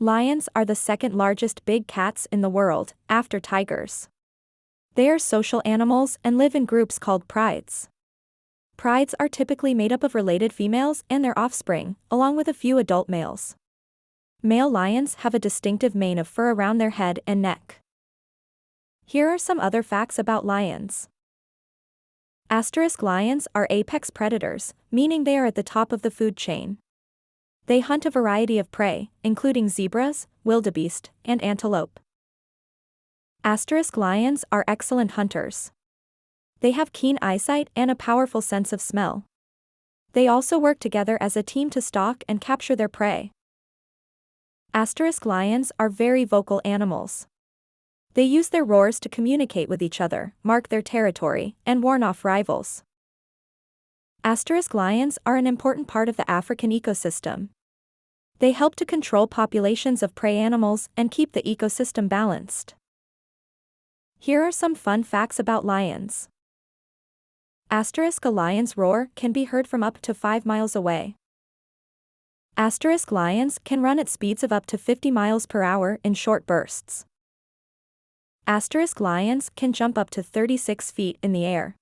Lions are the second largest big cats in the world, after tigers. They are social animals and live in groups called prides. Prides are typically made up of related females and their offspring, along with a few adult males. Male lions have a distinctive mane of fur around their head and neck. Here are some other facts about lions. Lions are apex predators, meaning they are at the top of the food chain. They hunt a variety of prey, including zebras, wildebeest, and antelope. Lions are excellent hunters. They have keen eyesight and a powerful sense of smell. They also work together as a team to stalk and capture their prey. Lions are very vocal animals. They use their roars to communicate with each other, mark their territory, and warn off rivals. Lions are an important part of the African ecosystem. They help to control populations of prey animals and keep the ecosystem balanced. Here are some fun facts about lions. A lion's roar can be heard from up to 5 miles away. Lions can run at speeds of up to 50 miles per hour in short bursts. Lions can jump up to 36 feet in the air.